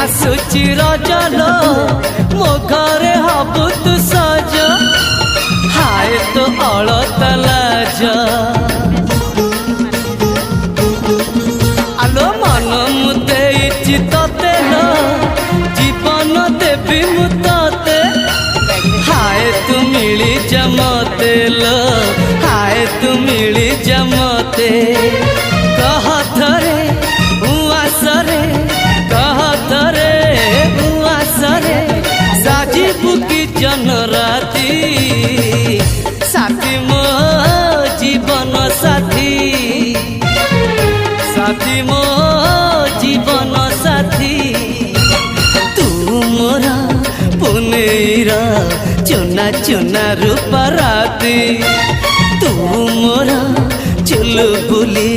आसुची रजलो मो घरे हबु तू सज हाय तो अलत लाज आलो मन मुते चितते लो जीवन देवी मुते हाय तू मिली जमते लो हाय तू मिली जमते कह थरे उआसरे कह थरे उआसरे साजिबु की जन राती साथी मो जीवन साथी साथी मो जीवन साथी तू मोरा पुनेरा चुना चुना रूप राती तू मोरा चुलबुली।